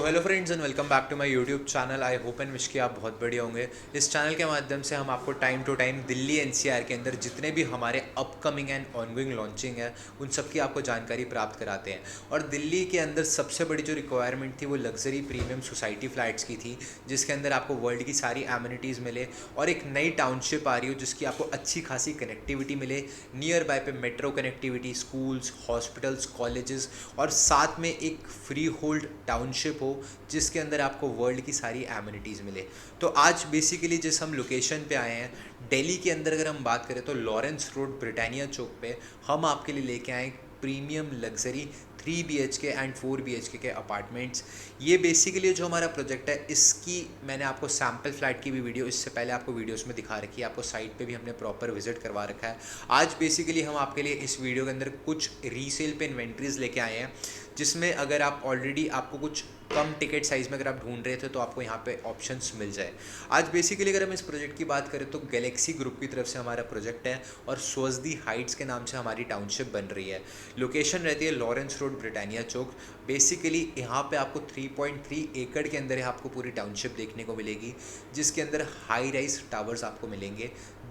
Hello friends and welcome back to my YouTube channel. I hope and wish कि आप बहुत बढ़िया होंगे। इस चैनल के माध्यम से हम आपको time to time Delhi NCR के अंदर जितने भी हमारे अपकमिंग एंड ऑनगोइंग लॉन्चिंग है उन सब की आपको जानकारी प्राप्त कराते हैं। और दिल्ली के अंदर सबसे बड़ी जो रिक्वायरमेंट थी वो लग्जरी प्रीमियम सोसाइटी फ्लैट्स की थी, जिसके अंदर आपको वर्ल्ड की सारी एमिनिटीज़ मिले और एक नई टाउनशिप आ रही हो जिसकी आपको अच्छी खासी कनेक्टिविटी मिले। नियर बाय पे metro connectivity, schools, hospitals, colleges और साथ में एक फ्री होल्ड टाउनशिप हो जिसके अंदर आपको वर्ल्ड की सारी एमिनिटीज़ मिले। तो आज बेसिकली जिस हम लोकेशन पे आए हैं दिल्ली के अंदर, अगर हम बात करें तो लॉरेंस रोड ब्रिटानिया चौक पे हम आपके लिए लेके आए premium luxury 3 BHK and 4 BHK के अपार्टमेंट्स। ये बेसिकली जो हमारा प्रोजेक्ट है इसकी मैंने आपको सैम्पल फ्लैट की भी वीडियो इससे पहले आपको वीडियोस में दिखा रखी है, आपको साइट पे भी हमने प्रॉपर विजिट करवा रखा है। आज बेसिकली हम आपके लिए इस वीडियो के अंदर कुछ रीसेल पे इन्वेंट्रीज लेके आए हैं, जिसमें अगर आप ऑलरेडी आपको कुछ कम टिकट साइज़ में अगर आप ढूंढ रहे थे तो आपको यहाँ पे ऑप्शंस मिल जाए। आज बेसिकली अगर हम इस प्रोजेक्ट की बात करें तो गैलेक्सी ग्रुप की तरफ से हमारा प्रोजेक्ट है और स्वस्ति हाइट्स के नाम से हमारी टाउनशिप बन रही है। लोकेशन रहती है लॉरेंस रोड ब्रिटानिया चौक। बेसिकली यहाँ पे आपको 3.3 एकड़ के अंदर आपको पूरी टाउनशिप देखने को मिलेगी, जिसके अंदर हाई राइज टावर्स आपको मिलेंगे।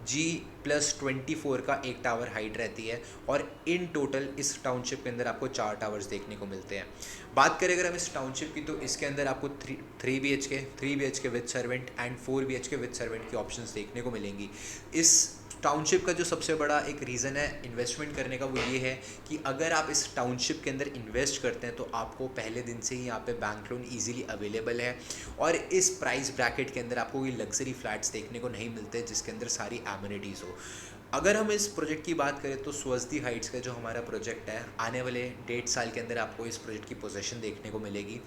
G+24 का एक टावर हाइट रहती है और इन टोटल इस टाउनशिप के अंदर आपको 4 टावर्स देखने को मिलते हैं। बात करें अगर हम इस टाउनशिप की तो इसके अंदर आपको 3 BHK with servant and 4 BHK with servant की ऑप्शंस देखने को मिलेंगी। इस टाउनशिप का जो सबसे बड़ा एक रीज़न है इन्वेस्टमेंट करने का वो ये है कि अगर आप इस टाउनशिप के अंदर इन्वेस्ट करते हैं तो आपको पहले दिन से ही यहाँ पे बैंक लोन इजीली अवेलेबल है और इस प्राइस ब्रैकेट के अंदर आपको कोई लग्जरी फ्लैट्स देखने को नहीं मिलते जिसके अंदर सारी एमिनिटीज़ हो। अगर हम इस प्रोजेक्ट की बात करें तो स्वस्ति हाइट्स का जो हमारा प्रोजेक्ट है आने वाले 1.5 साल के अंदर आपको इस प्रोजेक्ट की पोजीशन देखने को मिलेगी।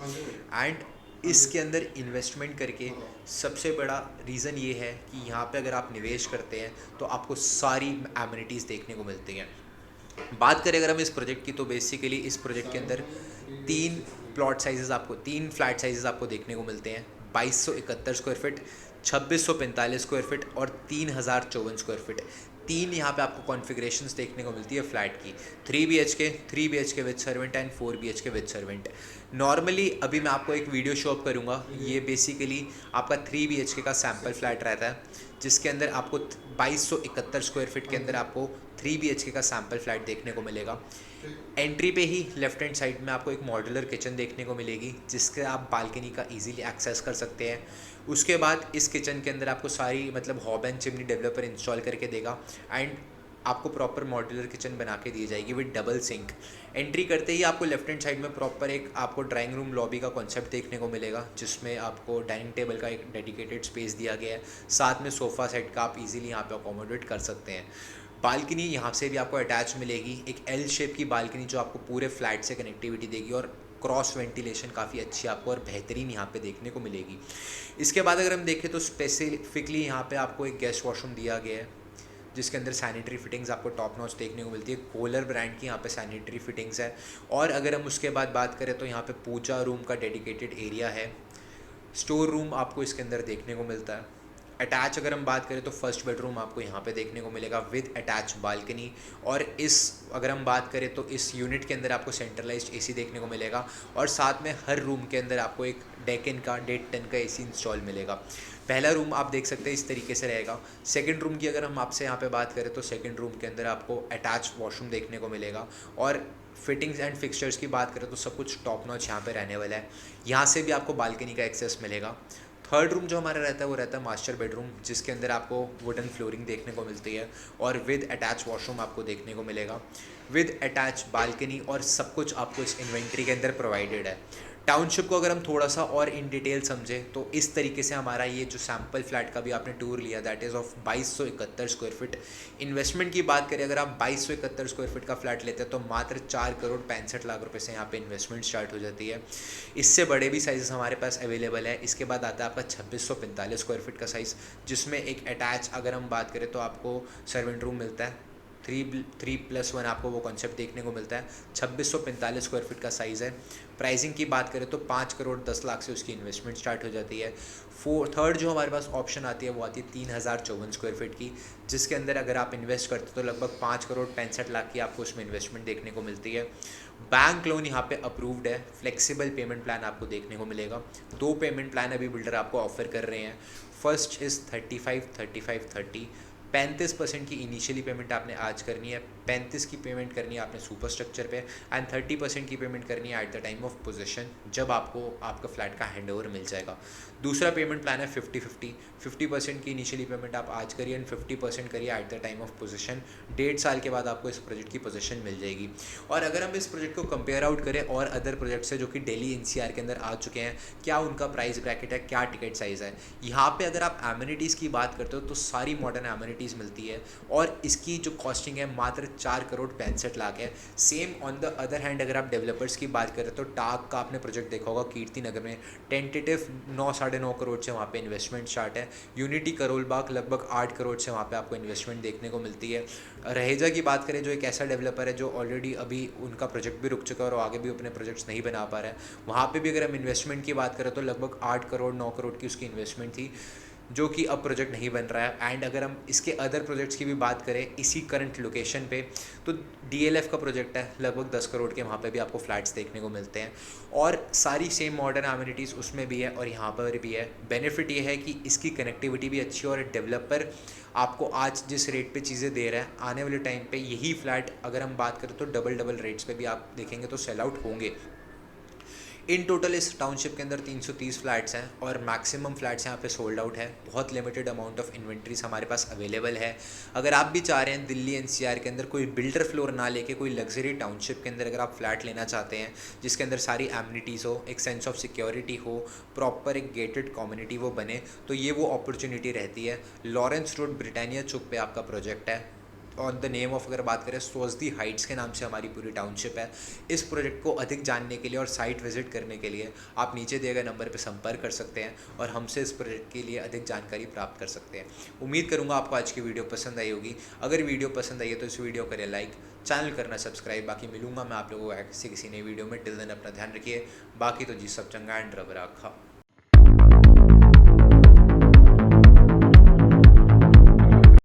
एंड इसके अंदर इन्वेस्टमेंट करके सबसे बड़ा रीज़न ये है कि यहाँ पे अगर आप निवेश करते हैं तो आपको सारी एमिनिटीज़ देखने को मिलती हैं। बात करें अगर हम इस प्रोजेक्ट की तो बेसिकली इस प्रोजेक्ट के अंदर 3 फ्लैट साइजेस आपको देखने को मिलते हैं। 2271 स्क्वायर फिट, 2645 स्क्वायर फिट और 3054 स्क्वायर फिट। तीन यहाँ पे आपको कॉन्फ़िगरेशंस देखने को मिलती है फ्लैट की। 3 BHK with servant and 4 BHK with servant. Normally अभी मैं आपको एक वीडियो शो अप करूँगा, ये बेसिकली आपका 3 BHK का सैम्पल फ्लैट रहता है जिसके अंदर आपको 2271 स्क्वायर फिट के अंदर आपको 3 BHK का सैम्पल फ्लैट देखने को मिलेगा। एंट्री पे ही लेफ्ट हैंड साइड में आपको एक मॉड्यूलर किचन देखने को मिलेगी जिसके आप बालकनी का इजीली एक्सेस कर सकते हैं। उसके बाद इस किचन के अंदर आपको सारी मतलब hob and chimney developer install करके देगा एंड आपको प्रॉपर मॉड्यूलर किचन बना के दी जाएगी विद डबल सिंक। एंट्री करते ही आपको लेफ्ट हैंड साइड में प्रॉपर एक आपको ड्राइंग रूम लॉबी का कॉन्सेप्ट देखने को मिलेगा जिसमें आपको डाइनिंग टेबल का एक डेडिकेटेड स्पेस दिया गया है, साथ में सोफ़ा सेट का आप इजीली यहाँ पे अकोमोडेट कर सकते हैं। बालकनी यहाँ से भी आपको अटैच मिलेगी, एक एल शेप की बालकनी जो आपको पूरे फ्लैट से कनेक्टिविटी देगी और क्रॉस वेंटिलेशन काफ़ी अच्छी आपको और बेहतरीन यहाँ पे देखने को मिलेगी। इसके बाद अगर हम देखें तो स्पेसिफिकली यहाँ पे आपको एक गेस्ट वॉशरूम दिया गया है जिसके अंदर सैनिटरी फिटिंग्स आपको टॉप नॉच देखने को मिलती है। कोलर ब्रांड की यहाँ पे सैनिटरी फिटिंग्स है। और अगर हम उसके बाद बात करें तो यहाँ पे पूजा रूम का डेडिकेटेड एरिया है। स्टोर रूम आपको इसके अंदर देखने को मिलता है। अटैच अगर हम बात करें तो फर्स्ट बेडरूम आपको यहाँ पे देखने को मिलेगा विद अटैच बालकनी। और इस अगर हम बात करें तो इस यूनिट के अंदर आपको सेंट्रलाइज्ड एसी देखने को मिलेगा और साथ में हर रूम के अंदर आपको एक डेकन का 1.5 टन का एसी इंस्टॉल मिलेगा। पहला रूम आप देख सकते हैं इस तरीके से रहेगा। सेकंड रूम की अगर हम आपसे यहाँ पे बात करें तो सेकंड रूम के अंदर आपको अटैच वॉशरूम देखने को मिलेगा और फिटिंग्स एंड फिक्सचर्स की बात करें तो सब कुछ टॉप नॉच यहाँ पे रहने वाला है। यहाँ से भी आपको बालकनी का एक्सेस मिलेगा। थर्ड रूम जो हमारा रहता है वो रहता है मास्टर बेडरूम जिसके अंदर आपको वुडन फ्लोरिंग देखने को मिलती है और विद अटैच वॉशरूम आपको देखने को मिलेगा विद अटैच बालकनी और सब कुछ आपको इस इन्वेंट्री के अंदर प्रोवाइडेड है। टाउनशिप को अगर हम थोड़ा सा और इन डिटेल समझें तो इस तरीके से हमारा ये जो सैम्पल फ्लैट का भी आपने टूर लिया that is of 2271 square feet. Investment की बात करें अगर आप 2271 स्क्वायर फिट का फ्लैट लेते हैं तो मात्र 4 करोड़ 65 लाख रुपए से यहाँ पे इन्वेस्टमेंट स्टार्ट हो जाती है। इससे बड़े भी साइज़ हमारे पास अवेलेबल है। इसके बाद आता है आपका 2645 स्क्वायर फिट का साइज़ जिसमें एक अटैच अगर हम बात करें तो आपको सर्वेंट रूम मिलता है। 3+1 आपको वो कॉन्सेप्ट देखने को मिलता है। 2645 स्क्वायर फीट का साइज़ है। प्राइसिंग की बात करें तो 5 करोड़ 10 लाख से उसकी इन्वेस्टमेंट स्टार्ट हो जाती है। थर्ड जो हमारे पास ऑप्शन आती है वो आती है 3054 स्क्वायर फीट की, जिसके अंदर अगर आप इन्वेस्ट करते हो तो लगभग 5 करोड़ 65 लाख की आपको उसमें इन्वेस्टमेंट देखने को मिलती है। बैंक लोन यहाँ पे अप्रूव्ड है। फ्लेक्सिबल पेमेंट प्लान आपको देखने को मिलेगा। 2 पेमेंट प्लान अभी बिल्डर आपको ऑफर कर रहे हैं। फर्स्ट इज़ 35 35 की इनिशियली पेमेंट आपने आज करनी है, 35 की पेमेंट करनी है आपने सुपर स्ट्रक्चर पे, एंड 30% की पेमेंट करनी है at the time of position, जब आपको आपका फ्लैट का हैंडओवर मिल जाएगा। दूसरा पेमेंट प्लान है 50% की इनिशियली पेमेंट आप आज करिए एंड 50% करिए at the time of position. 1.5 साल के बाद आपको इस प्रोजेक्ट की पोजीशन मिल जाएगी। और अगर हम इस प्रोजेक्ट को कंपेयर आउट करें और अदर प्रोजेक्ट से जो कि दिल्ली NCR के अंदर आ चुके हैं, क्या उनका प्राइस ब्रैकेट है, क्या टिकट साइज़ है, यहाँ पे अगर आप एमिनिटीज़ की बात करते हो तो सारी मॉडर्न एमिनिटीज़ मिलती है और इसकी जो कॉस्टिंग है मात्र 4 करोड़ 65 लाख है। Same on the other hand अगर आप डेवलपर्स की बात करें तो टाक का आपने प्रोजेक्ट देखा होगा कीर्ति नगर में, टेंटेटिव 9 साढ़े 9 करोड़ से वहाँ पे इन्वेस्टमेंट स्टार्ट है। यूनिटी करोल बाग लगभग 8 करोड़ से वहाँ पे आपको इन्वेस्टमेंट देखने को मिलती है। रहेजा की बात करें जो एक ऐसा डेवलपर है जो ऑलरेडी अभी उनका प्रोजेक्ट भी रुक चुका है और आगे भी अपने प्रोजेक्ट्स नहीं बना पा रहा है, वहाँ पे भी अगर हम इन्वेस्टमेंट की बात करें तो लगभग 8 करोड़ 9 करोड़ की उसकी इन्वेस्टमेंट थी, जो कि अब प्रोजेक्ट नहीं बन रहा है। एंड अगर हम इसके अदर प्रोजेक्ट्स की भी बात करें इसी करंट लोकेशन पे, तो DLF का प्रोजेक्ट है, लगभग 10 करोड़ के वहाँ पे भी आपको फ्लैट्स देखने को मिलते हैं और सारी सेम मॉडर्न एमिनिटीज़ उसमें भी है और यहाँ पर भी है। बेनिफिट ये है कि इसकी कनेक्टिविटी भी अच्छी है और डेवलपर आपको आज जिस रेट पे चीज़ें दे रहा है, आने वाले टाइम पे यही फ्लैट अगर हम बात करें तो डबल रेट्स पे भी आप देखेंगे तो सेल आउट होंगे। इन टोटल इस टाउनशिप के अंदर 330 फ्लैट्स हैं और मैक्सिमम फ्लैट्स यहाँ पे सोल्ड आउट है। बहुत लिमिटेड अमाउंट ऑफ इन्वेंट्रीज हमारे पास अवेलेबल है। अगर आप भी चाह रहे हैं दिल्ली NCR के अंदर कोई बिल्डर फ्लोर ना लेके कोई लग्जरी टाउनशिप के अंदर अगर आप फ्लैट लेना चाहते हैं जिसके अंदर सारी एमिनिटीज़ हो, एक सेंस ऑफ सिक्योरिटी हो, प्रॉपर एक गेटेड कम्युनिटी वो बने, तो ये वो अपॉर्चुनिटी रहती है। लॉरेंस रोड ब्रिटानिया चौक पे आपका प्रोजेक्ट है। ऑन द नेम ऑफ अगर बात करें सोजदी हाइट्स के नाम से हमारी पूरी टाउनशिप है। इस प्रोजेक्ट को अधिक जानने के लिए और साइट विजिट करने के लिए आप नीचे दिए गए नंबर पर संपर्क कर सकते हैं और हमसे इस प्रोजेक्ट के लिए अधिक जानकारी प्राप्त कर सकते हैं। उम्मीद करूँगा आपको आज की वीडियो पसंद आई होगी। अगर वीडियो पसंद आई है तो इस वीडियो करें लाइक, चैनल करना सब्सक्राइब। बाकी मिलूंगा मैं आप लोगों को किसी नई वीडियो में। टिल देन अपना ध्यान रखिए। बाकी तो जी सब चंगा एंड रब रखा।